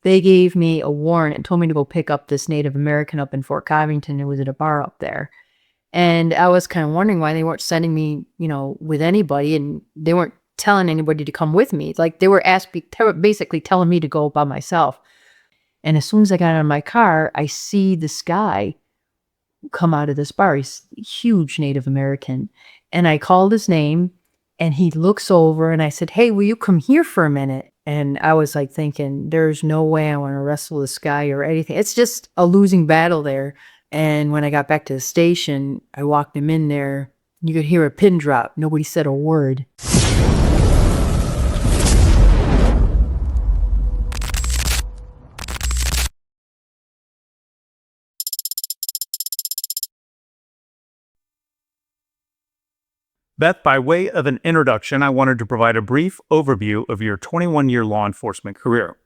they gave me a warrant and told me to go pick up this Native American up in Fort Covington who was at a bar up there. And I was kind of wondering why they weren't sending me, with anybody, and they weren't telling anybody to come with me. Like they were basically telling me to go by myself. And as soon as I got out of my car, I see this guy come out of this bar. He's a huge Native American. And I called his name and he looks over and I said, "Hey, will you come here for a minute?" And I was like thinking, there's no way I want to wrestle this guy or anything. It's just a losing battle there. And when I got back to the station, I walked him in there. You could hear a pin drop. Nobody said a word. Beth, by way of an introduction, I wanted to provide a brief overview of your 21-year law enforcement career.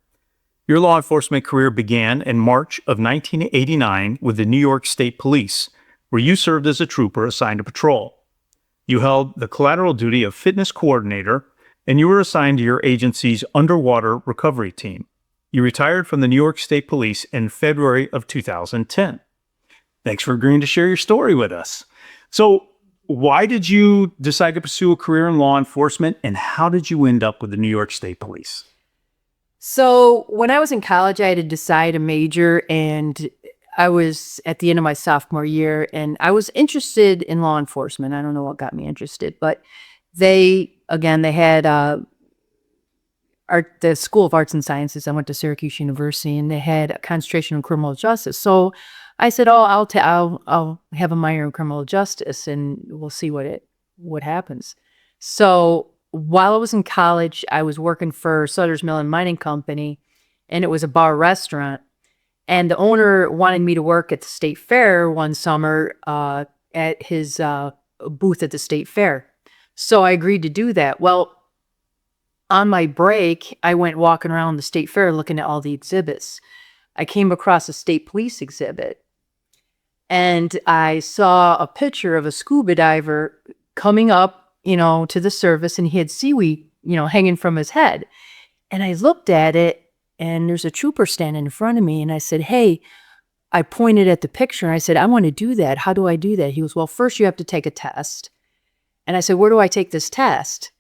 Your law enforcement career began in March of 1989 with the New York State Police, where you served as a trooper assigned to patrol. You held the collateral duty of fitness coordinator, and you were assigned to your agency's underwater recovery team. You retired from the New York State Police in February of 2010. Thanks for agreeing to share your story with us. So, why did you decide to pursue a career in law enforcement, and how did you end up with the New York State Police? So when I was in college, I had to decide a major, and I was at the end of my sophomore year, and I was interested in law enforcement. I don't know what got me interested, but they had the School of Arts and Sciences. I went to Syracuse University, and they had a concentration in criminal justice. So I said, "Oh, I'll have a minor in criminal justice, and we'll see what happens." So while I was in college, I was working for Sutter's Mill and Mining Company, and it was a bar restaurant. And the owner wanted me to work at the state fair one summer at his booth at the state fair. So I agreed to do that. Well, on my break, I went walking around the state fair looking at all the exhibits. I came across a state police exhibit, and I saw a picture of a scuba diver coming up, to the surface, and he had seaweed, hanging from his head. And I looked at it, and there's a trooper standing in front of me, and I said, "Hey," I pointed at the picture, and I said, "I want to do that. How do I do that?" He goes, "Well, first you have to take a test." And I said, "Where do I take this test?"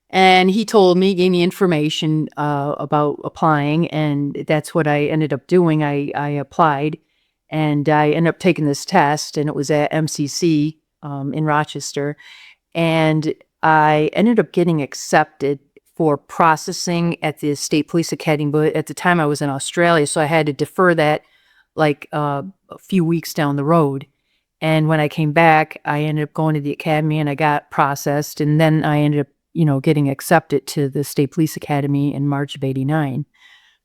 And he told me, gave me information about applying, and that's what I ended up doing. I applied, and I ended up taking this test, and it was at MCC in Rochester. And I ended up getting accepted for processing at the State Police Academy, but at the time I was in Australia, so I had to defer that like a few weeks down the road. And when I came back, I ended up going to the academy, and I got processed, and then I ended up, getting accepted to the State Police Academy in March of '89.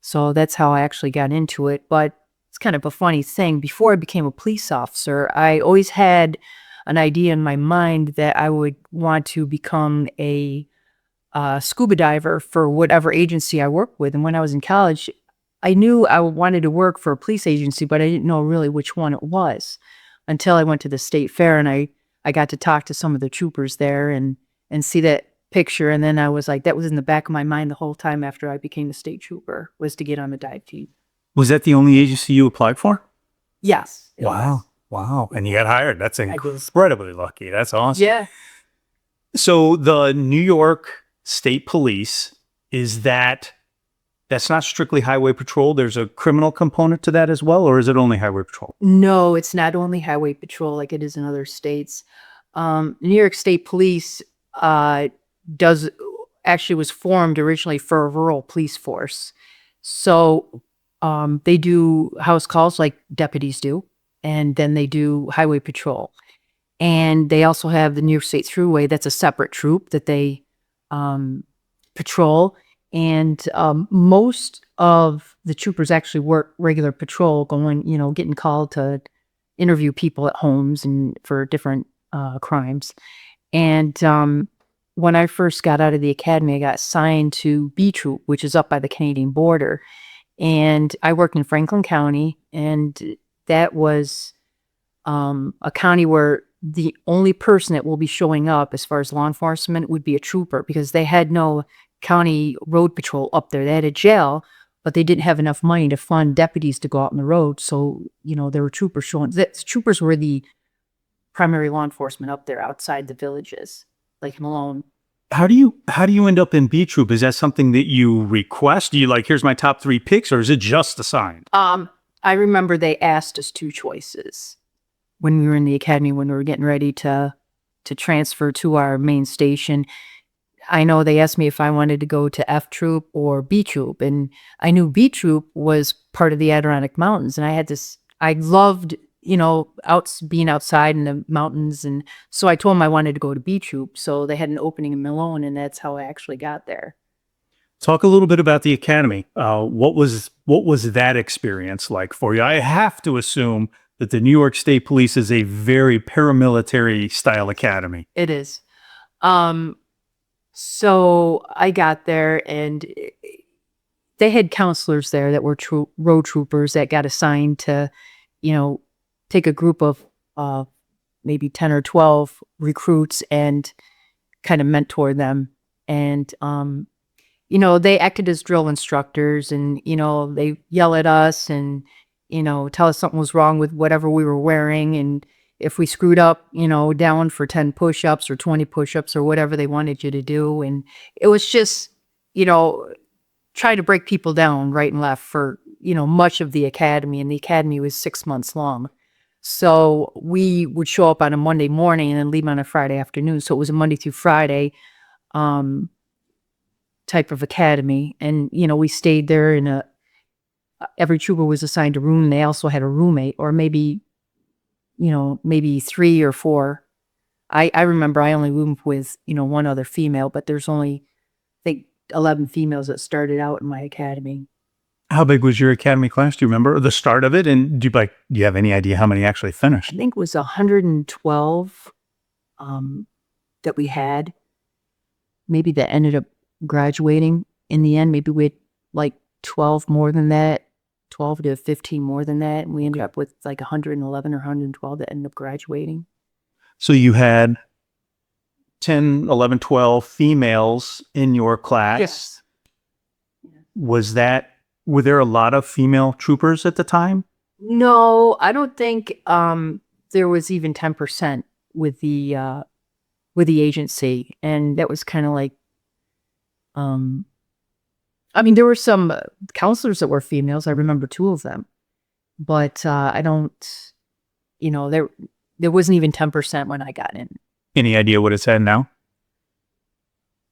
So that's how I actually got into it. But it's kind of a funny thing. Before I became a police officer, I always had an idea in my mind that I would want to become a scuba diver for whatever agency I worked with. And when I was in college, I knew I wanted to work for a police agency, but I didn't know really which one it was until I went to the state fair, and I got to talk to some of the troopers there and see that picture. And then I was like, that was in the back of my mind the whole time after I became a state trooper, was to get on the dive team. Was that the only agency you applied for? Yes. Wow. Wow. And you got hired. That's incredibly lucky. That's awesome. Yeah. So the New York State Police, that's not strictly highway patrol. There's a criminal component to that as well, or is it only highway patrol? No, it's not only highway patrol like it is in other states. New York State Police was formed originally for a rural police force. So they do house calls like deputies do, and then they do highway patrol. And they also have the New York State Thruway. That's a separate troop that they patrol. And most of the troopers actually work regular patrol, going, getting called to interview people at homes and for different crimes. And when I first got out of the academy, I got assigned to B Troop, which is up by the Canadian border. And I worked in Franklin County, and that was a county where the only person that will be showing up as far as law enforcement would be a trooper, because they had no county road patrol up there. They had a jail, but they didn't have enough money to fund deputies to go out on the road. So, there were troopers showing that troopers were the primary law enforcement up there outside the villages, like Malone. How do you end up in B Troop? Is that something that you request? Do you like, here's my top 3 picks, or is it just assigned? I remember they asked us 2 choices when we were in the academy, when we were getting ready to transfer to our main station. I know they asked me if I wanted to go to F Troop or B Troop, and I knew B Troop was part of the Adirondack Mountains, and I loved, being outside in the mountains, and so I told them I wanted to go to B Troop, so they had an opening in Malone, and that's how I actually got there. Talk a little bit about the academy. What was that experience like for you? I have to assume that the New York State Police is a very paramilitary style academy. It is. So I got there, and they had counselors there that were road troopers that got assigned to, take a group of maybe 10 or 12 recruits and kind of mentor them. And, they acted as drill instructors, and, they yell at us and, tell us something was wrong with whatever we were wearing. And if we screwed up, down for 10 push-ups or 20 push-ups or whatever they wanted you to do. And it was just, try to break people down right and left for, much of the academy. And the academy was 6 months long. So we would show up on a Monday morning and then leave on a Friday afternoon. So it was a Monday through Friday type of academy. And, we stayed there in every trooper was assigned a room. They also had a roommate, or maybe 3 or 4. I remember I only roomed with, one other female, but there's only, I think, 11 females that started out in my academy. How big was your academy class? Do you remember the start of it? And do you have any idea how many actually finished? I think it was 112 that we had. Maybe that ended up graduating in the end. Maybe we had like 12 more than that, 12 to 15 more than that. And we ended up with like 111 or 112 that ended up graduating. So you had 10, 11, 12 females in your class. Yes. Were there a lot of female troopers at the time? No, I don't think there was even 10% with the agency. And that was kind of like, there were some counselors that were females. I remember 2 of them, but I don't, there wasn't even 10% when I got in. Any idea what it's at now?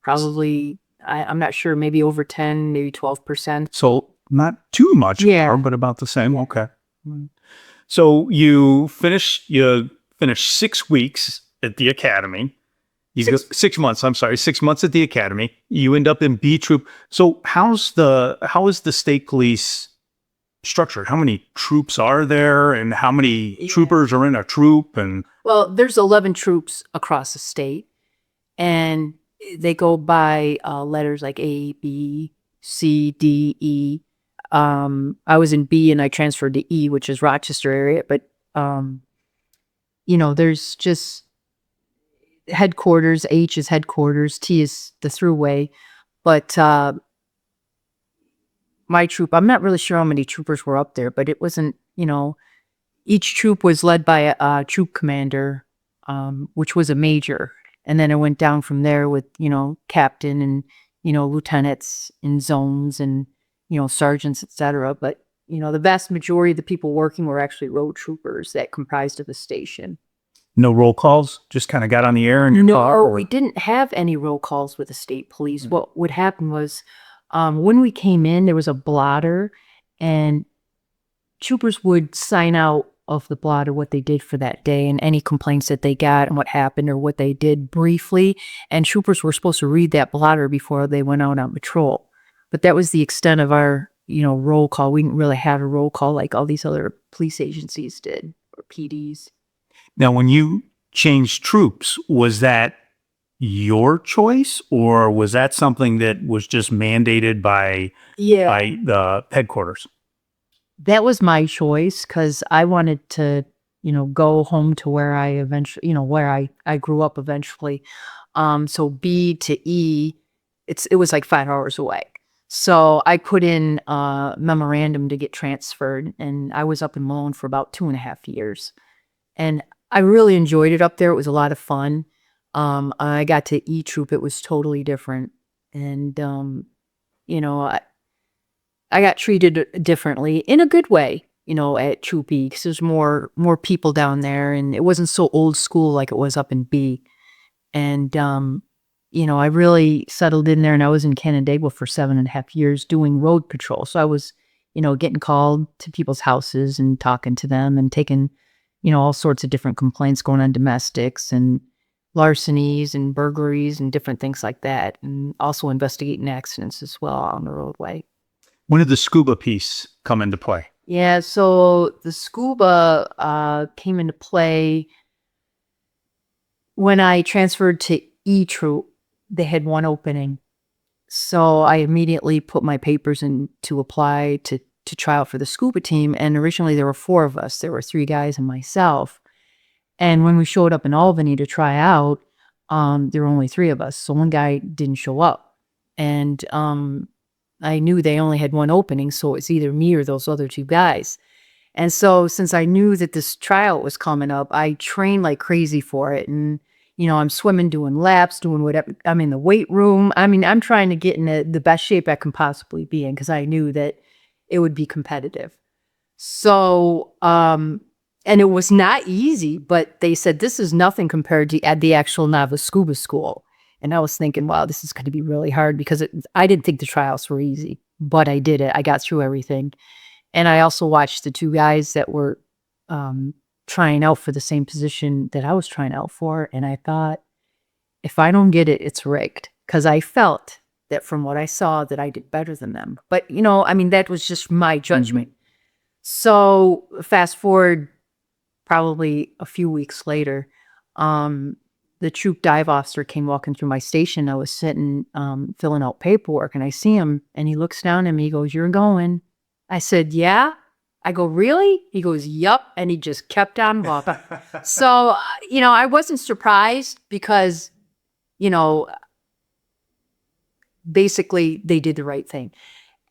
Probably, I'm not sure, maybe over 10, maybe 12%. So not too much, more, but about the same. Yeah. Okay. So you finished 6 weeks at the academy. 6 months, I'm sorry, 6 months at the academy. You end up in B Troop. So how is the state police structured? How many troops are there, and how many troopers are in a troop? And well, there's 11 troops across the state, and they go by letters like A, B, C, D, E. I was in B and I transferred to E, which is Rochester area, but there's just headquarters. H is headquarters, T is the throughway. But my troop, I'm not really sure how many troopers were up there, but it wasn't, each troop was led by a troop commander, which was a major. And then it went down from there with, captain and, lieutenants in zones and, sergeants, etc. But, the vast majority of the people working were actually road troopers that comprised of the station. No roll calls? Just kind of got on the air in your car? No, we didn't have any roll calls with the state police. What would happen was when we came in, there was a blotter, and troopers would sign out of the blotter what they did for that day and any complaints that they got and what happened or what they did briefly. And troopers were supposed to read that blotter before they went out on patrol. But that was the extent of our, roll call. We didn't really have a roll call like all these other police agencies did, or PDs. Now, when you changed troops, was that your choice, or was that something that was just mandated by the headquarters? That was my choice because I wanted to, go home to where I eventually, where I grew up eventually. So B to E, it was like 5 hours away. So I put in a memorandum to get transferred, and I was up in Malone for about 2.5 years. And I really enjoyed it up there. It was a lot of fun. I got to E-Troop. It was totally different. And, you know, I got treated differently in a good way, at Troop E, because there's more people down there, and it wasn't so old school like it was up in B. And, I really settled in there, and I was in Canandaigua for 7.5 years doing road patrol. So I was, getting called to people's houses and talking to them and taking, all sorts of different complaints going on, domestics and larcenies and burglaries and different things like that. And also investigating accidents as well on the roadway. When did the scuba piece come into play? Yeah, so the scuba came into play when I transferred to E-Troop. They had one opening. So I immediately put my papers in to apply to try out for the SCUBA team. And originally there were 4 of us. There were 3 guys and myself. And when we showed up in Albany to try out, there were only 3 of us. So one guy didn't show up. And I knew they only had one opening, so it's either me or those other 2 guys. And so since I knew that this tryout was coming up, I trained like crazy for it. And, I'm swimming, doing laps, doing whatever. I'm in the weight room. I mean, I'm trying to get in the best shape I can possibly be in, because I knew that it would be competitive. So, and it was not easy, but they said, this is nothing compared to at the actual Novice Scuba School. And I was thinking, wow, this is going to be really hard, because I didn't think the tryouts were easy, but I did it. I got through everything. And I also watched the 2 guys that were trying out for the same position that I was trying out for. And I thought, if I don't get it, it's rigged, because I felt that from what I saw that I did better than them. But, that was just my judgment. So fast forward probably a few weeks later, the troop dive officer came walking through my station. I was sitting, filling out paperwork, and I see him, and he looks down at me. He goes, "You're going?" I said, "Yeah." I go, "Really?" He goes, "Yup." And he just kept on walking. So, I wasn't surprised, because, basically they did the right thing.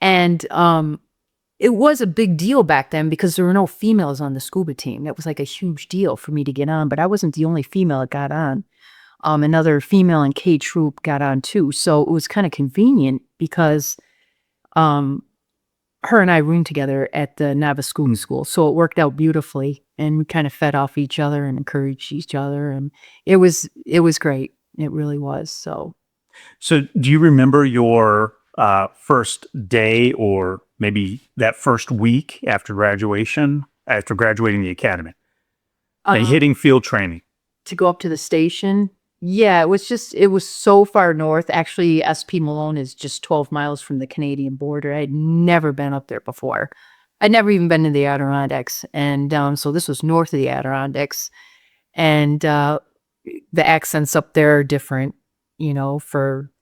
And, it was a big deal back then, because there were no females on the scuba team. That was like a huge deal for me to get on, but I wasn't the only female that got on. Another female in K Troop got on too. So it was kind of convenient, because her and I roomed together at the Novice Scuba School. So it worked out beautifully, and we kind of fed off each other and encouraged each other. And it was great. It really was. So do you remember your first day, or maybe that first week after graduation, after graduating the academy, and hitting field training? To go up to the station? Yeah, it was so far north. Actually, SP Malone is just 12 miles from the Canadian border. I had never been up there before. I'd never even been to the Adirondacks. And so this was north of the Adirondacks. And the accents up there are different, for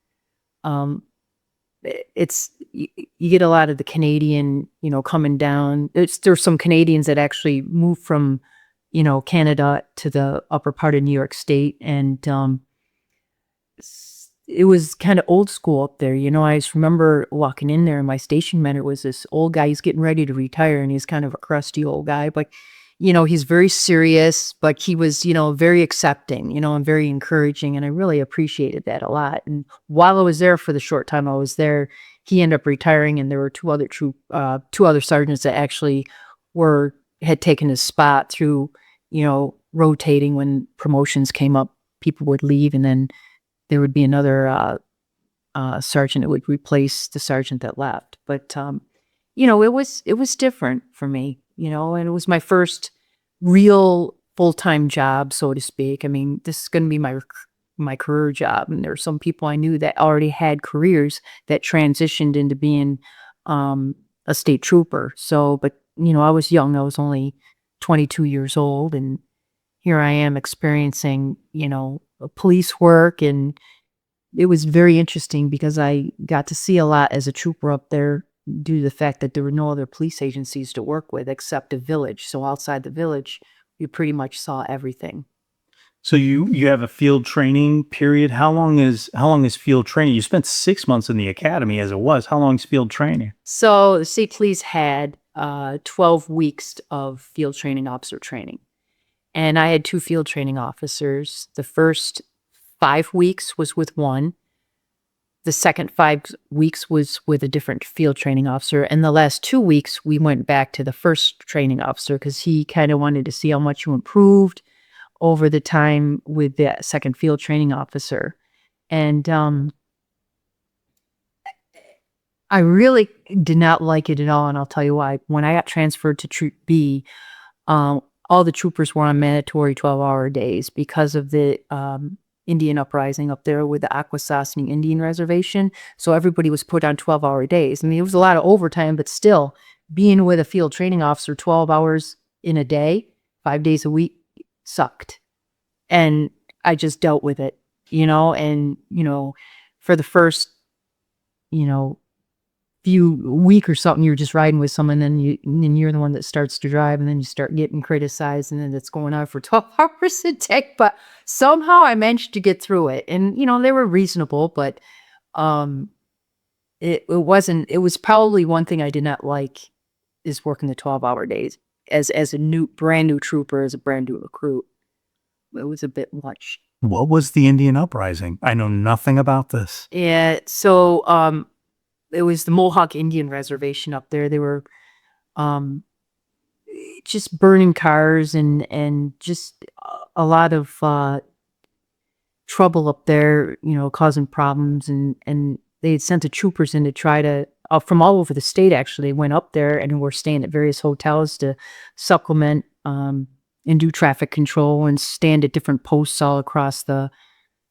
it's you get a lot of the Canadian, coming down. There's some Canadians that actually moved from, Canada to the upper part of New York State, and it was kind of old school up there. I just remember walking in there, and my station mentor was this old guy. He's getting ready to retire, and he's kind of a crusty old guy, but he's very serious, but he was, very accepting, and very encouraging. And I really appreciated that a lot. And while I was there, for the short time I was there, he ended up retiring, and there were 2 other sergeants that actually had taken his spot through, rotating. When promotions came up, people would leave, and then there would be another sergeant that would replace the sergeant that left. But, it was different for me. And it was my first real full-time job, so to speak. I mean, this is going to be my career job. And there were some people I knew that already had careers that transitioned into being a state trooper. So, but, I was young. I was only 22 years old. And here I am experiencing, police work. And it was very interesting, because I got to see a lot as a trooper up there, due to the fact that there were no other police agencies to work with except a village. So outside the village, you pretty much saw everything. So you have a field training period. How long is field training? You spent 6 months in the academy as it was. How long is field training? So the state police had 12 weeks of field training officer training. And I had 2 field training officers. The first 5 weeks was with one. The second 5 weeks was with a different field training officer. And the last 2 weeks, we went back to the first training officer because he kind of wanted to see how much you improved over the time with the second field training officer. And I really did not like it at all, and I'll tell you why. When I got transferred to Troop B, all the troopers were on mandatory 12-hour days because of the Indian Uprising up there with the Akwesasne Indian Reservation. So everybody was put on 12-hour days. I mean, it was a lot of overtime, but still, being with a field training officer 12 hours in a day, 5 days a week, sucked. And I just dealt with it, and, for the first, few week or something, you're just riding with someone, and you're the one that starts to drive, and then you start getting criticized, and then it's going on for 12 hours a day. But somehow I managed to get through it. And, they were reasonable, but it was probably one thing I did not like is working the 12-hour days as a brand new trooper, as a brand new recruit. It was a bit much. What was the Indian Uprising? I know nothing about this. Yeah, so it was the Mohawk Indian Reservation up there. They were just burning cars and just a lot of trouble up there, causing problems. And they had sent the troopers in to try to, from all over the state, actually. They went up there and were staying at various hotels to supplement and do traffic control and stand at different posts all across the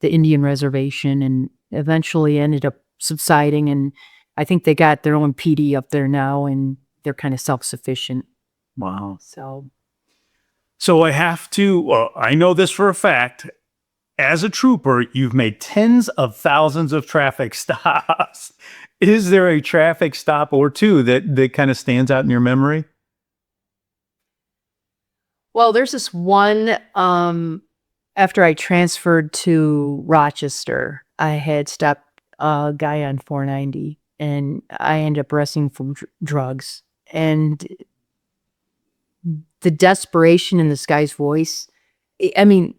Indian reservation, and eventually ended up subsiding. And I think they got their own PD up there now, and they're kind of self-sufficient. Wow. So I have to, I know this for a fact, as a trooper, you've made tens of thousands of traffic stops. Is there a traffic stop or two that kind of stands out in your memory? Well, there's this one, after I transferred to Rochester, I had stopped a guy on 490, and I ended up arresting for drugs. And the desperation in this guy's voice, I mean,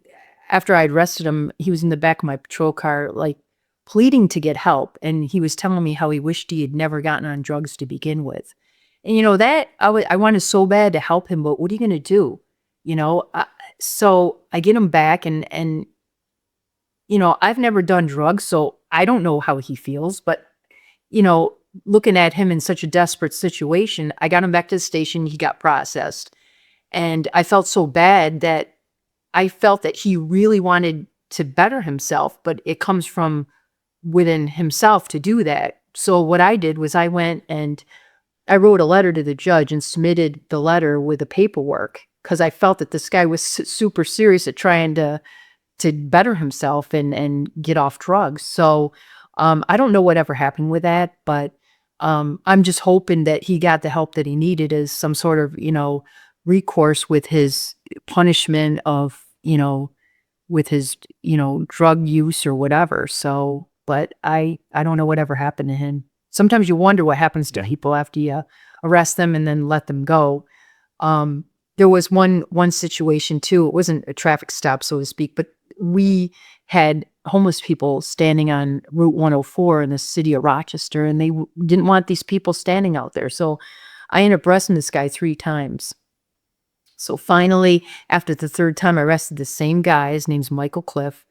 after I'd arrested him, he was in the back of my patrol car, like, pleading to get help. And he was telling me how he wished he had never gotten on drugs to begin with. And, that, I wanted so bad to help him, but what are you going to do? So I get him back, and I've never done drugs, so I don't know how he feels. But, looking at him in such a desperate situation, I got him back to the station. He got processed. And I felt so bad that I felt that he really wanted to better himself, but it comes from within himself to do that. So what I did was I went and I wrote a letter to the judge and submitted the letter with the paperwork, because I felt that this guy was super serious at trying to better himself and get off drugs. So I don't know whatever happened with that, but I'm just hoping that he got the help that he needed as some sort of, recourse with his punishment of, with his, drug use or whatever. So, but I don't know whatever happened to him. Sometimes you wonder what happens to people after you arrest them and then let them go. There was one situation too. It wasn't a traffic stop, so to speak, but we had homeless people standing on Route 104 in the city of Rochester, and they didn't want these people standing out there. So I ended up arresting this guy 3 times. So finally, after the 3rd time I arrested the same guy, his name's Michael Cliff,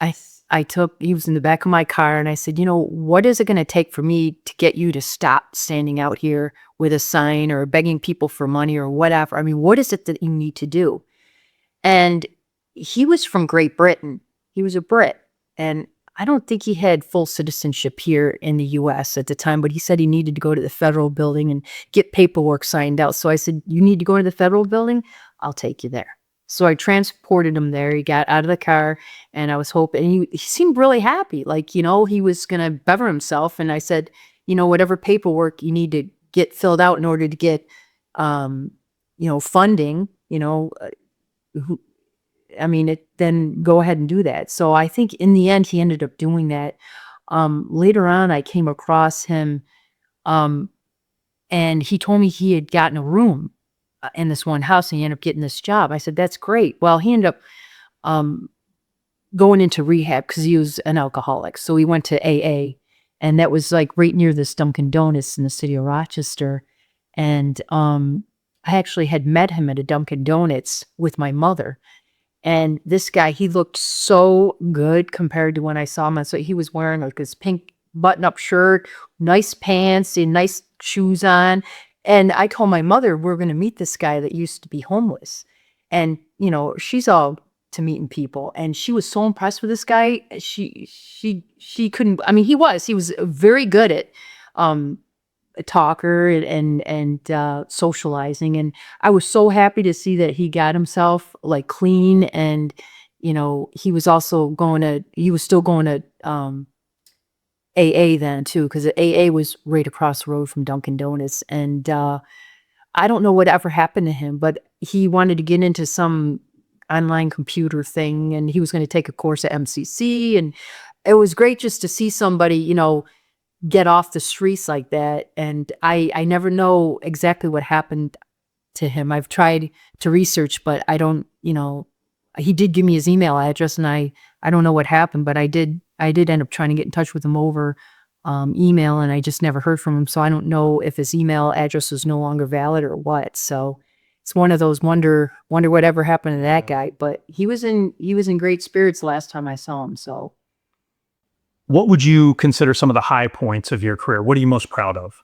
he was in the back of my car, and I said, what is it going to take for me to get you to stop standing out here with a sign or begging people for money or whatever? I mean, what is it that you need to do? And he was from Great Britain. He was a Brit. And I don't think he had full citizenship here in the U.S. at the time, but he said he needed to go to the federal building and get paperwork signed out. So I said, you need to go to the federal building? I'll take you there. So I transported him there. He got out of the car, and I was hoping, he seemed really happy. Like, he was going to better himself. And I said, whatever paperwork you need to get filled out in order to get, funding, then go ahead and do that. So I think in the end, he ended up doing that. Later on, I came across him, and he told me he had gotten a room in this one house, and he ended up getting this job. I said, that's great. Well, he ended up going into rehab because he was an alcoholic. So he went to AA, and that was like right near this Dunkin' Donuts in the city of Rochester. And I actually had met him at a Dunkin' Donuts with my mother. And this guy, he looked so good compared to when I saw him. So he was wearing like this pink button-up shirt, nice pants, and nice shoes on. And I told my mother, we're going to meet this guy that used to be homeless. And, she's all to meeting people. And she was so impressed with this guy. She couldn't, he was very good at, a talker and socializing. And I was so happy to see that he got himself like clean. And, he was still going to, AA then too, because AA was right across the road from Dunkin' Donuts. And I don't know whatever happened to him, but he wanted to get into some online computer thing, and he was going to take a course at MCC. And it was great just to see somebody, get off the streets like that. And I never know exactly what happened to him. I've tried to research, but I don't, he did give me his email address, and I don't know what happened, but I did end up trying to get in touch with him over email, and I just never heard from him. So I don't know if his email address is no longer valid or what. So it's one of those wonder whatever happened to that guy. But he was in great spirits last time I saw him. So What would you consider some of the high points of your career? What are you most proud of?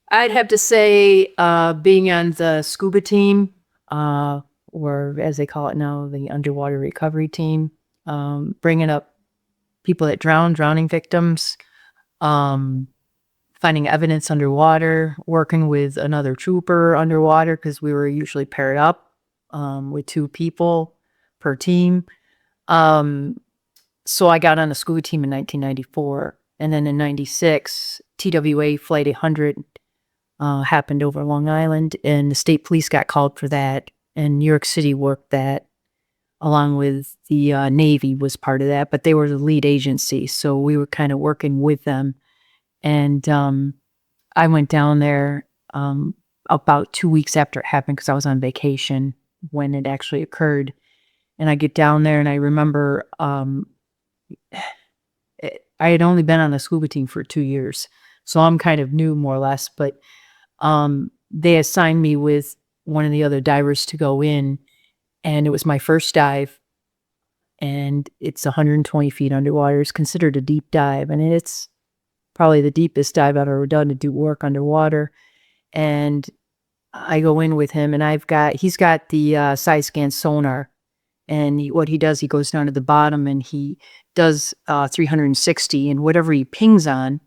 I'd have to say being on the SCUBA team, or as they call it now, the underwater recovery team, bringing up people that drowning victims, finding evidence underwater, working with another trooper underwater because we were usually paired up with 2 people per team. So I got on the SCUBA team in 1994, and then in 96, TWA Flight 100 happened over Long Island, and the state police got called for that, and New York City worked that, along with the Navy was part of that, but they were the lead agency, so we were kind of working with them. And I went down there about 2 weeks after it happened because I was on vacation when it actually occurred. And I get down there, and I remember I had only been on the SCUBA team for 2 years, so I'm kind of new, more or less. But they assigned me with one of the other divers to go in, and it was my first dive. And it's 120 feet underwater. It's considered a deep dive, and it's probably the deepest dive I've ever done to do work underwater. And I go in with him, and he's got the side scan sonar. And what he does, he goes down to the bottom, and he does 360, and whatever he pings on,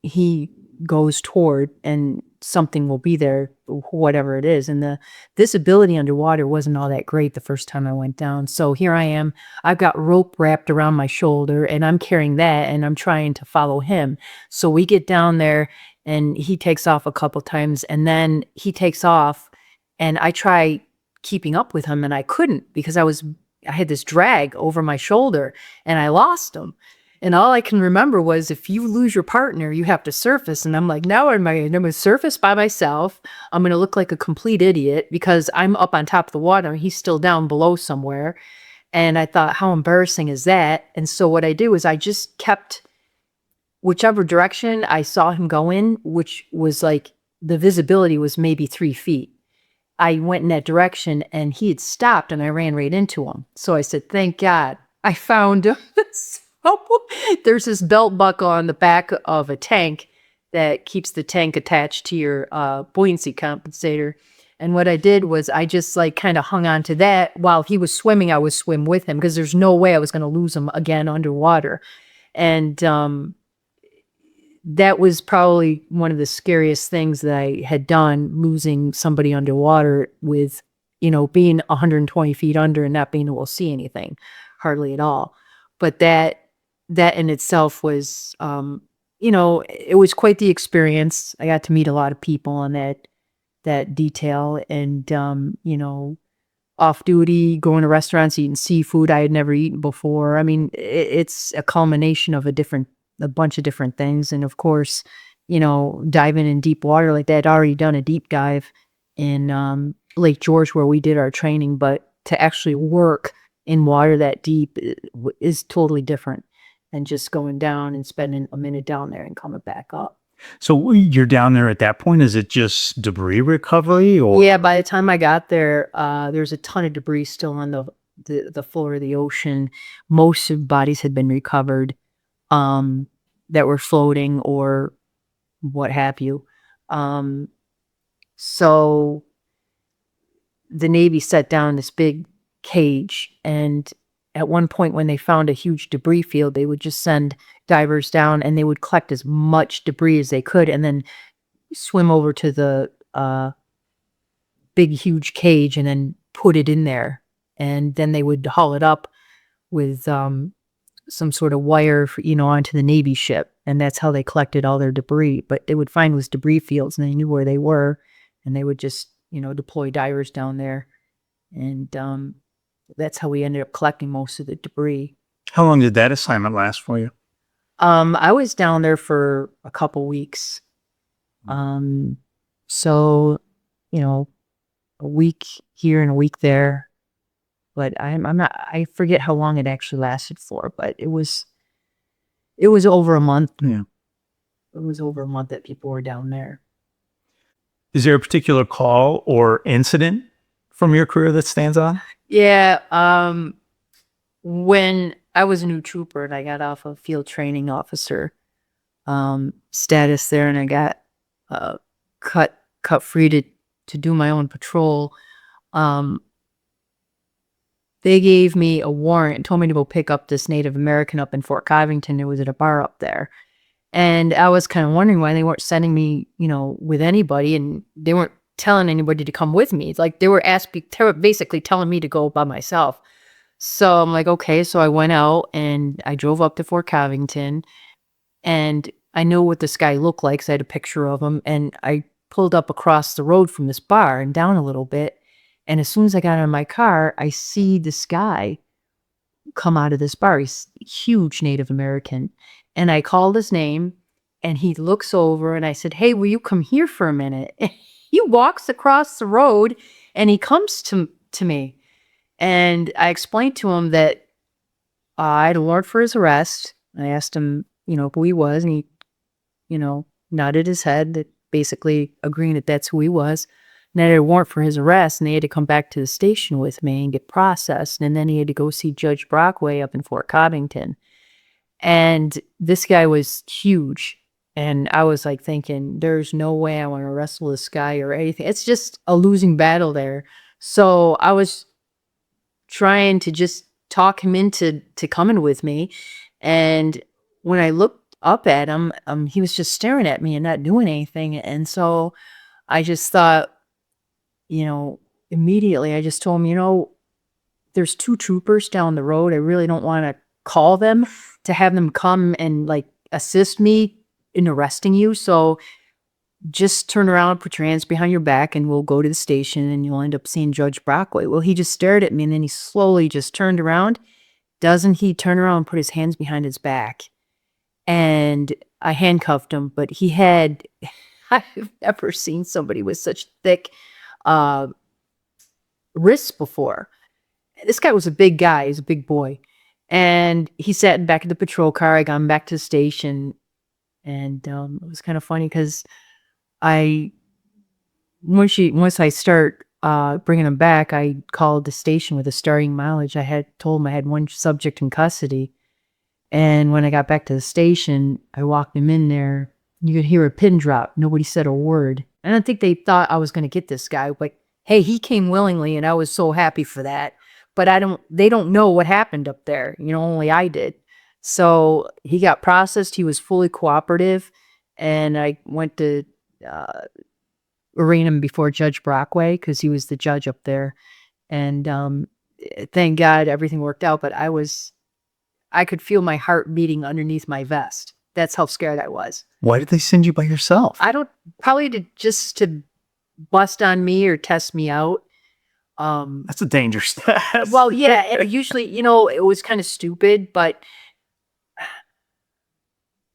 he goes toward, and something will be there, whatever it is. And the visibility underwater wasn't all that great the first time I went down. So here I am. I've got rope wrapped around my shoulder, and I'm carrying that, and I'm trying to follow him. So we get down there, and he takes off a couple times, and then he takes off, and I try keeping up with him, and I couldn't because I had this drag over my shoulder, and I lost him. And all I can remember was, if you lose your partner, you have to surface. And I'm like, now I'm going to surface by myself. I'm going to look like a complete idiot because I'm up on top of the water and he's still down below somewhere. And I thought, how embarrassing is that? And so what I do is I just kept whichever direction I saw him go in, which was like the visibility was maybe 3 feet. I went in that direction, and he had stopped, and I ran right into him. So I said, thank God I found him. There's this belt buckle on the back of a tank that keeps the tank attached to your buoyancy compensator. And what I did was I just like kind of hung on to that. While he was swimming, I would swim with him because there's no way I was going to lose him again underwater. And that was probably one of the scariest things that I had done, losing somebody underwater with, being 120 feet under and not being able to see anything, hardly at all. But that in itself was, it was quite the experience. I got to meet a lot of people on that detail. And, off duty, going to restaurants, eating seafood I had never eaten before. I mean, it's a culmination of a bunch of different things. And of course, diving in deep water like that. I'd already done a deep dive in Lake George where we did our training, but to actually work in water that deep is totally different than just going down and spending a minute down there and coming back up. So you're down there at that point. Is it just debris recovery, or? Yeah, by the time I got there, there's a ton of debris still on the floor of the ocean. Most of bodies had been recovered that were floating or what have you. So the Navy set down this big cage, and at one point when they found a huge debris field, they would just send divers down and they would collect as much debris as they could and then swim over to the big huge cage and then put it in there, and then they would haul it up with some sort of wire for, onto the Navy ship, and that's how they collected all their debris. But they would find was debris fields, and they knew where they were, and they would just deploy divers down there, and that's how we ended up collecting most of the debris. How long did that assignment last for you? I was down there for a couple weeks. So, a week here and a week there. But I forget how long it actually lasted for, but it was over a month. Yeah. It was over a month that people were down there. Is there a particular call or incident from your career that stands out? Yeah. When I was a new trooper and I got off of field training officer status there, and I got cut free to do my own patrol, they gave me a warrant and told me to go pick up this Native American up in Fort Covington. It was at a bar up there. And I was kind of wondering why they weren't sending me, with anybody, and they weren't telling anybody to come with me. It's like they were basically telling me to go by myself. So I'm like, okay. So I went out and I drove up to Fort Covington, and I knew what this guy looked like because I had a picture of him. And I pulled up across the road from this bar and down a little bit. And as soon as I got out of my car, I see this guy come out of this bar. He's a huge Native American. And I called his name, and he looks over, and I said, "Hey, will you come here for a minute?" And he walks across the road and he comes to me. And I explained to him that I had a warrant for his arrest. I asked him, who he was, and he, nodded his head, that basically agreeing that that's who he was. And I had a warrant for his arrest, and they had to come back to the station with me and get processed. And then he had to go see Judge Brockway up in Fort Covington. And this guy was huge. And I was like thinking, there's no way I want to wrestle this guy or anything. It's just a losing battle there. So I was trying to just talk him into coming with me. And when I looked up at him, he was just staring at me and not doing anything. And so I just thought, immediately I just told him, there's 2 troopers down the road. I really don't want to call them to have them come and assist me in arresting you. So just turn around, put your hands behind your back, and we'll go to the station and you'll end up seeing Judge Brockway. Well, he just stared at me, and then he slowly just turned around. Doesn't he turn around and put his hands behind his back? And I handcuffed him, but I've never seen somebody with such thick wrists before. This guy was a big guy. He's a big boy. And he sat in the back of the patrol car. I got him back to the station. And it was kind of funny because once I start bringing him back, I called the station with a starting mileage. I had told him I had 1 subject in custody. And when I got back to the station, I walked him in there. You could hear a pin drop. Nobody said a word. I don't think they thought I was going to get this guy, but hey, he came willingly, and I was so happy for that. But they don't know what happened up there. Only I did. So he got processed. He was fully cooperative. And I went to arraign him before Judge Brockway because he was the judge up there. And thank God everything worked out. But I could feel my heart beating underneath my vest. That's how scared I was. Why did they send you by yourself? Probably just to bust on me or test me out. That's a dangerous test. Well, yeah, and usually, it was kind of stupid, but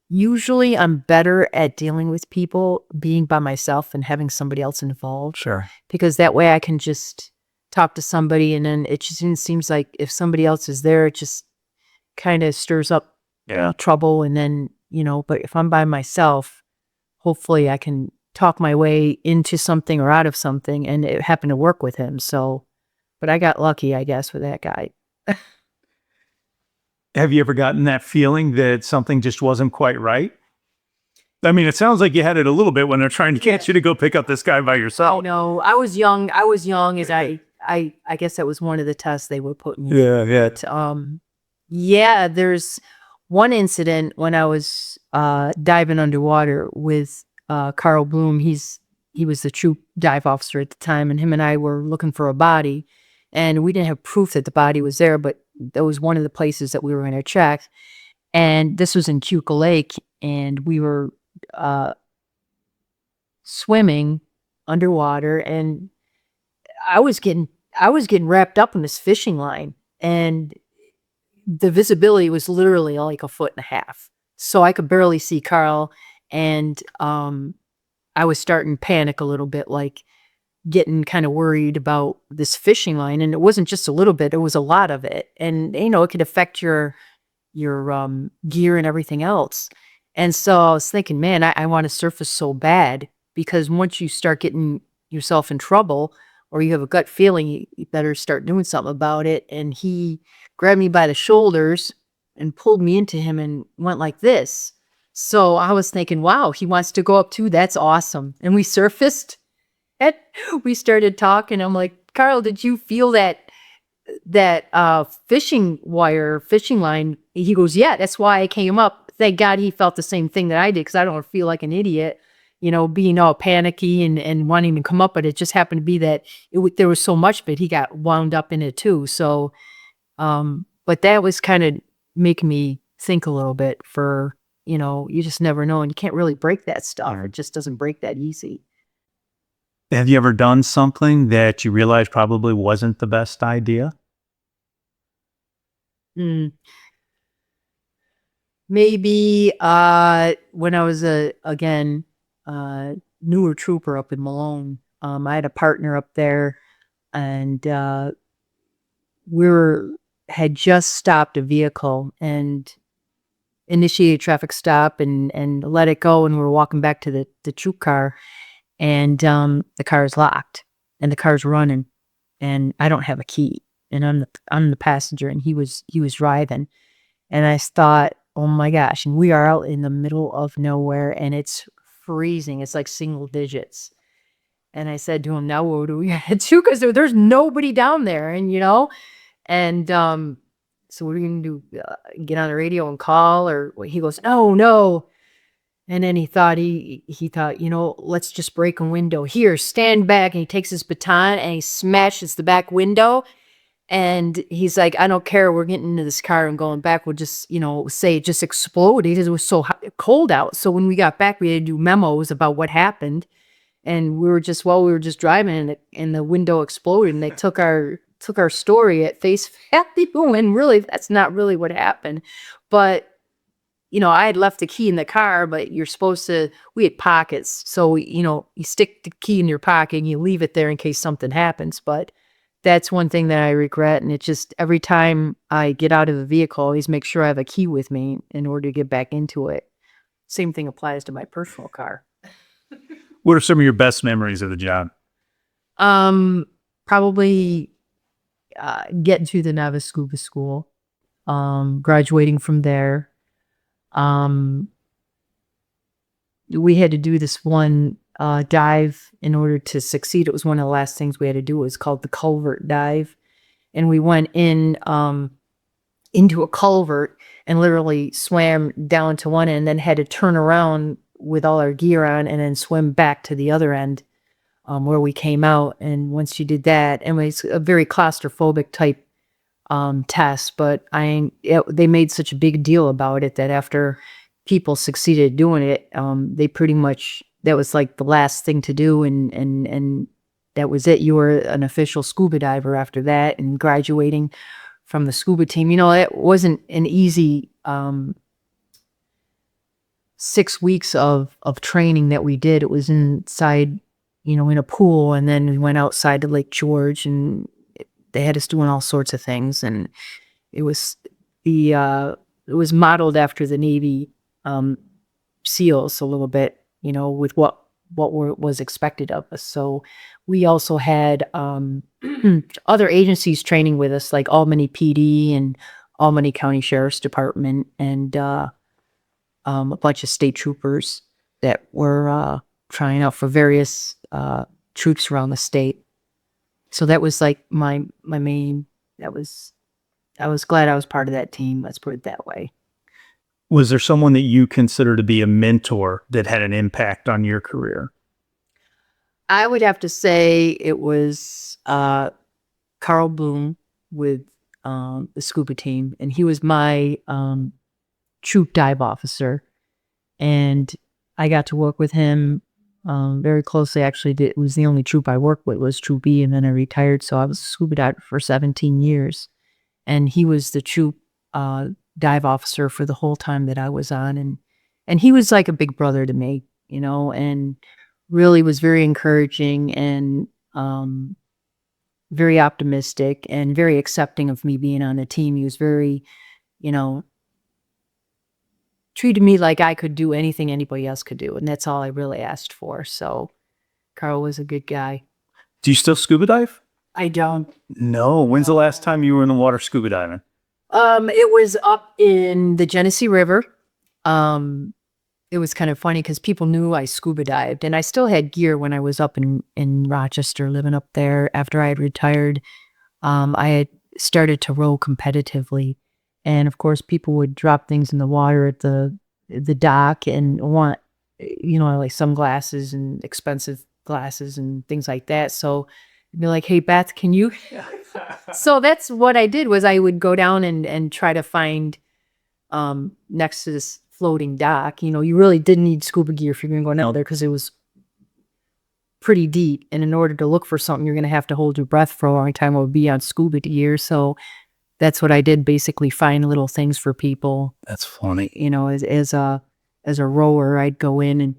usually I'm better at dealing with people being by myself and having somebody else involved. Sure. Because that way I can just talk to somebody, and then it just seems like if somebody else is there, it just kind of stirs up trouble. And then, but if I'm by myself, hopefully I can talk my way into something or out of something, and it happened to work with him. So, but I got lucky, I guess, with that guy. Have you ever gotten that feeling that something just wasn't quite right? I mean, it sounds like you had it a little bit when they're trying to get you to go pick up this guy by yourself. No, I was young. As I guess that was one of the tests they were putting me. Yeah. But, there's one incident when I was diving underwater with Carl Bloom. He was the troop dive officer at the time, and him and I were looking for a body, and we didn't have proof that the body was there, but that was one of the places that we were going to check. And this was in Cuca Lake, and we were swimming underwater, and I was getting wrapped up in this fishing line, and the visibility was literally like 1.5 feet. So I could barely see Carl, and I was starting to panic a little bit, like getting kind of worried about this fishing line. And it wasn't just a little bit, it was a lot of it. And, it could affect your gear and everything else. And so I was thinking, man, I want to surface so bad, because once you start getting yourself in trouble, or you have a gut feeling, you better start doing something about it. And he grabbed me by the shoulders and pulled me into him and went like this. So I was thinking, wow, he wants to go up too. That's awesome. And we surfaced, and we started talking. I'm like, Carl, did you feel that fishing line? He goes, yeah, that's why I came up. Thank God he felt the same thing that I did, because I don't feel like an idiot, being all panicky and wanting to come up. But it just happened to be that there was so much, but he got wound up in it too. So, but that was kind of making me think a little bit for, you just never know. And you can't really break that stuff. It just doesn't break that easy. Have you ever done something that you realized probably wasn't the best idea? Maybe when I was a newer trooper up in Malone, I had a partner up there, and had just stopped a vehicle and initiated a traffic stop and let it go, and we were walking back to the troop car, and the car is locked and the car's running, and I don't have a key, and I'm the passenger, and he was driving, and I thought, oh my gosh, and we are out in the middle of nowhere, and it's freezing. It's like single digits. And I said to him, now what do we have to do? Because there's nobody down there, and and so what are you gonna do? Get on the radio and call? Or he goes, no. And then he thought, let's just break a window. Here, stand back. And he takes his baton and he smashes the back window. And he's like, I don't care. We're getting into this car and going back. We'll just, say it just exploded. It was so cold out. So when we got back, we had to do memos about what happened. And we were just driving, and the window exploded, and they took our story at face value. And really, that's not really what happened. But, I had left the key in the car, but you're supposed to, we had pockets. So, you stick the key in your pocket and you leave it there in case something happens. But that's one thing that I regret. And it just, every time I get out of the vehicle, I always make sure I have a key with me in order to get back into it. Same thing applies to my personal car. What are some of your best memories of the job? Probably getting to the Novice Scuba School, graduating from there. We had to do this one dive in order to succeed. It was one of the last things we had to do. It was called the culvert dive. And we went in into a culvert and literally swam down to one end, and then had to turn around with all our gear on and then swim back to the other end where we came out. And once you did that, and it was a very claustrophobic type test, but they made such a big deal about it that after people succeeded doing it, they pretty much, that was like the last thing to do, and that was it. You were an official scuba diver after that, and graduating from the SCUBA team. You know, it wasn't an easy 6 weeks of training that we did. It was inside, you know, in a pool, and then we went outside to Lake George, and they had us doing all sorts of things, and it was it was modeled after the Navy SEALs a little bit, you know, with what was expected of us. So we also had other agencies training with us, like Albany PD and Albany County Sheriff's Department, and a bunch of state troopers that were trying out for various troops around the state. So that was like my main. I was glad I was part of that team. Let's put it that way. Was there someone that you consider to be a mentor that had an impact on your career? I would have to say it was Carl Bloom with the SCUBA team, and he was my troop dive officer, and I got to work with him very closely. Actually, it was the only troop I worked with was Troop B, and then I retired, so I was a scuba diver for 17 years, and he was the troop dive officer for the whole time that I was on, and he was like a big brother to me, you know, and really was very encouraging and very optimistic and very accepting of me being on the team. He was very, you know, treated me like I could do anything anybody else could do, and that's all I really asked for. So Carl was a good guy. Do you still scuba dive? I don't. No. When's the last time you were in the water scuba diving? It was up in the Genesee River. It was kind of funny because people knew I scuba dived, and I still had gear when I was up in Rochester, living up there. After I had retired, I had started to row competitively, and of course, people would drop things in the water at the dock and want, you know, like sunglasses and expensive glasses and things like that. So I'd be like, "Hey, Beth, can you?" So that's what I did. Was I would go down and try to find next to this floating dock. You know, you really didn't need scuba gear if you're going to go down there because it was pretty deep. And in order to look for something, you're going to have to hold your breath for a long time. It would be on scuba gear. So that's what I did, basically find little things for people. That's funny. You know, as a rower, I'd go in and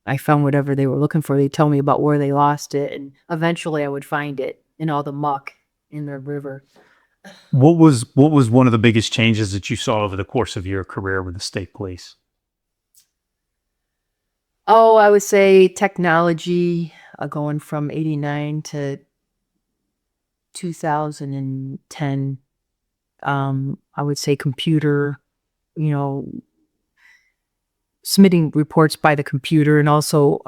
I found whatever they were looking for. They'd tell me about where they lost it. And eventually I would find it in all the muck in the river. What was one of the biggest changes that you saw over the course of your career with the state police? Oh, I would say technology, going from 89 to 2010. I would say computer, you know, submitting reports by the computer. And also,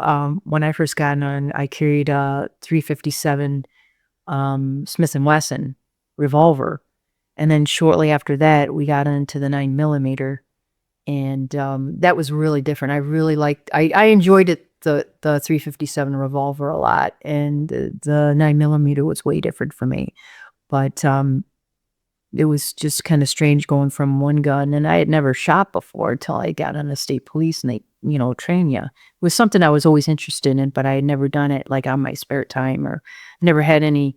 when I first got on, I carried a 357 Smith & Wesson revolver. And then shortly after that, we got into the 9mm, and that was really different. I really liked, I enjoyed it, the 357 revolver a lot, and the 9mm was way different for me. But it was just kind of strange going from one gun, and I had never shot before until I got on the state police, and they, you know, train you. It was something I was always interested in, but I had never done it like on my spare time, or never had any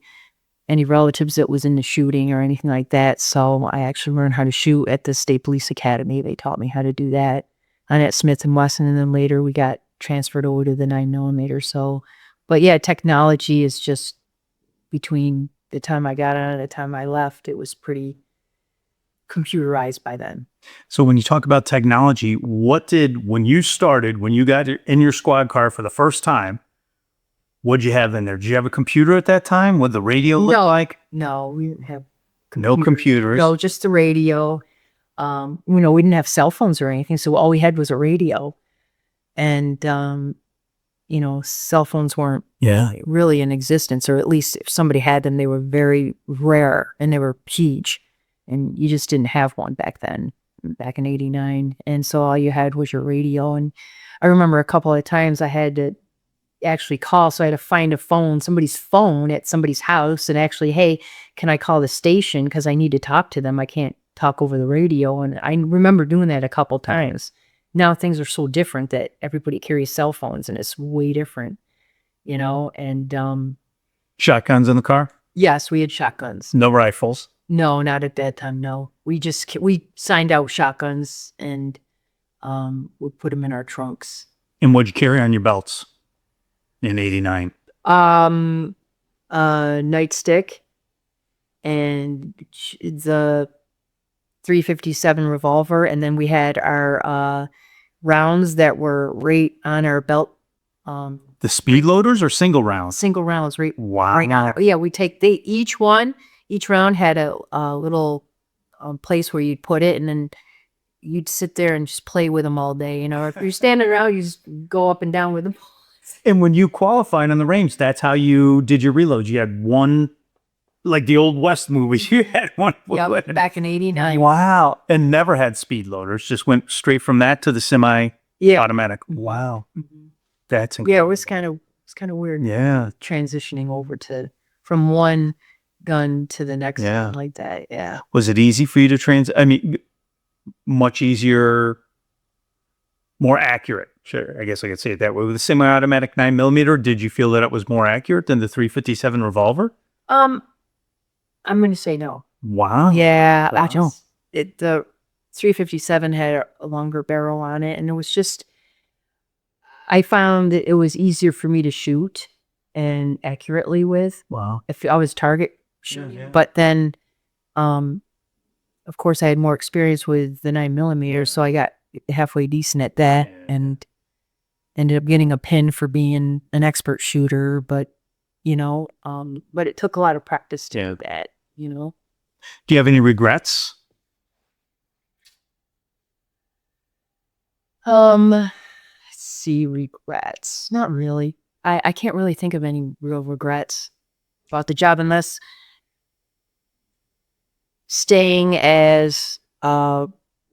relatives that was in the shooting or anything like that. So I actually learned how to shoot at the State Police Academy. They taught me how to do that. And at Smith & Wesson, and then later we got transferred over to the 9mm. So, but yeah, technology is just, between the time I got on and the time I left, it was pretty computerized by then. So when you talk about technology, when you started, when you got in your squad car for the first time, what'd you have in there? Did you have a computer at that time? What the radio look like? No, we didn't have No computers. No, just the radio. You know, we didn't have cell phones or anything, so all we had was a radio. And you know, cell phones weren't really in existence, or at least if somebody had them, they were very rare, and they were huge, and you just didn't have one back then, back in 89. And so all you had was your radio. And I remember a couple of times I had to actually call, so I had to find somebody's phone at somebody's house, and actually, hey, can I call the station because I need to talk to them? I can't talk over the radio. And I remember doing that a couple times. Now things are so different that everybody carries cell phones, and it's way different, you know. And Shotguns in the car? Yes, we had shotguns. No rifles. No, not at that time. No, we signed out shotguns and we put them in our trunks. And what'd you carry on your belts in 89? Nightstick and the 357 revolver, and then we had our rounds that were right on our belt. The speed loaders or single rounds? Single rounds, right? Wow. Right now, yeah, each round had a little place where you'd put it, and then you'd sit there and just play with them all day. You know, if you're standing around, you just go up and down with them. And when you qualified on the range, that's how you did your reloads. You had one, like the old West movies. You had one. Yep, back in 89. Wow. And never had speed loaders. Just went straight from that to the semi-automatic. Wow. Mm-hmm. That's incredible. Yeah, it was kind of weird. Yeah. Transitioning over from one gun to the next Yeah. one like that. Yeah. Was it easy for you to I mean, much easier, more accurate. Sure, I guess I could say it that way. With the semi-automatic 9mm, did you feel that it was more accurate than the 357 revolver? I'm going to say no. Wow. Yeah, Wow. the 357 had a longer barrel on it, and it was just, I found that it was easier for me to shoot and accurately with Wow. if I was target shooting. Yeah. But then, of course, I had more experience with the 9mm, so I got halfway decent at that, and ended up getting a pin for being an expert shooter. But but it took a lot of practice to do that. Do you have any regrets? Let's see, regrets. Not really. I can't really think of any real regrets about the job, unless staying as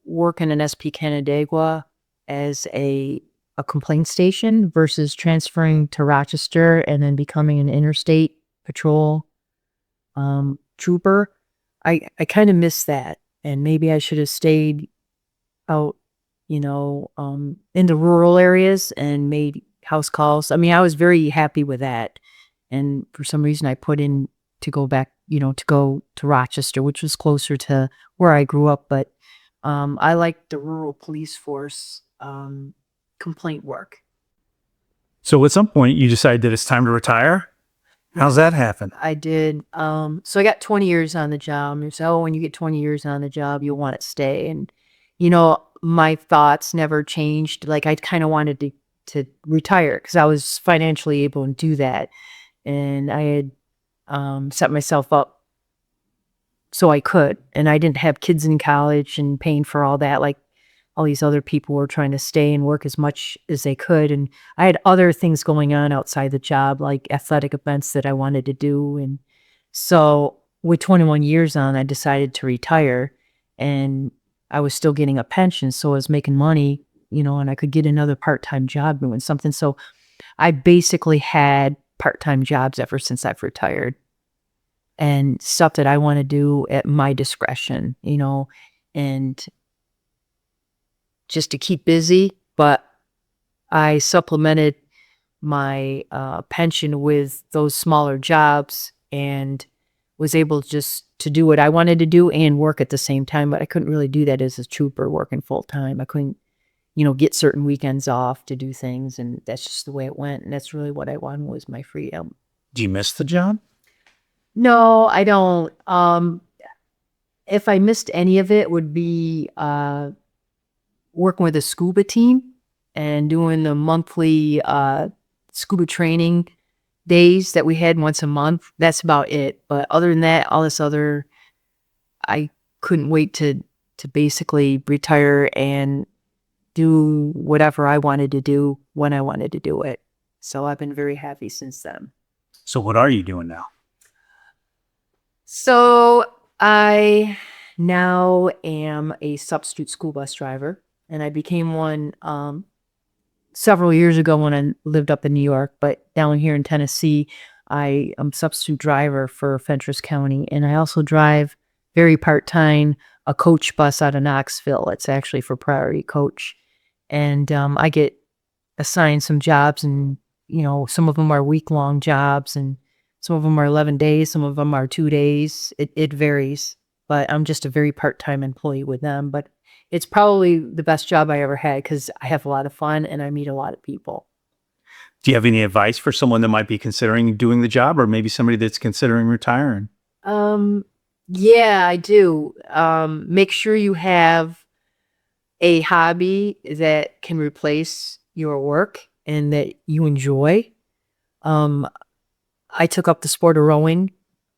working in SP Canandaigua as a complaint station versus transferring to Rochester and then becoming an interstate patrol trooper. I kind of miss that, and maybe I should have stayed out, in the rural areas and made house calls. I mean, I was very happy with that, and for some reason I put in to go back, to go to Rochester, which was closer to where I grew up. But I liked the rural police force complaint work. So at some point you decided that it's time to retire? How's that happen? I did. So I got 20 years on the job. And so when you get 20 years on the job, you'll want to stay. And, my thoughts never changed. Like, I kind of wanted to retire because I was financially able to do that. And I had set myself up so I could. And I didn't have kids in college and paying for all that. Like, all these other people were trying to stay and work as much as they could. And I had other things going on outside the job, like athletic events that I wanted to do. And so with 21 years on, I decided to retire, and I was still getting a pension. So I was making money, and I could get another part-time job doing something. So I basically had part-time jobs ever since I've retired, and stuff that I want to do at my discretion, and just to keep busy. But I supplemented my pension with those smaller jobs and was able just to do what I wanted to do and work at the same time. But I couldn't really do that as a trooper working full time. I couldn't, get certain weekends off to do things, and that's just the way it went. And that's really what I wanted, was my freedom. Do you miss the job? No, I don't. If I missed any of it, would be working with a SCUBA team and doing the monthly scuba training days that we had once a month. That's about it. But other than that, all this other, I couldn't wait to basically retire and do whatever I wanted to do when I wanted to do it. So I've been very happy since then. So what are you doing now? So I now am a substitute school bus driver, and I became one several years ago when I lived up in New York. But down here in Tennessee, I am substitute driver for Fentress County, and I also drive very part-time a coach bus out of Knoxville. It's actually for Priority Coach, and I get assigned some jobs, and some of them are week-long jobs, and Some of them are 11 days, some of them are 2 days. It varies, but I'm just a very part-time employee with them. But it's probably the best job I ever had because I have a lot of fun and I meet a lot of people. Do you have any advice for someone that might be considering doing the job, or maybe somebody that's considering retiring? Yeah, I do. Make sure you have a hobby that can replace your work and that you enjoy. I took up the sport of rowing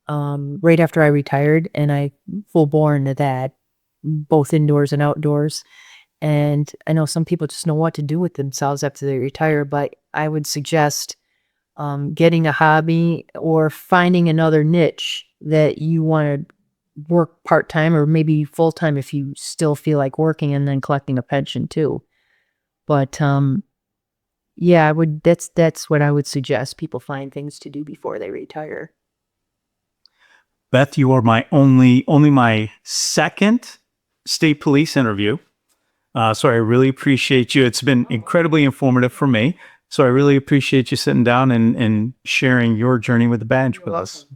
right after I retired, and I full bore into that, both indoors and outdoors. And I know some people just know what to do with themselves after they retire, but I would suggest getting a hobby or finding another niche that you want to work part-time or maybe full-time if you still feel like working, and then collecting a pension too. But yeah, that's what I would suggest. People find things to do before they retire. Beth, you are my only my second state police interview. So I really appreciate you. It's been incredibly informative for me. So I really appreciate you sitting down and sharing your journey with the badge with us.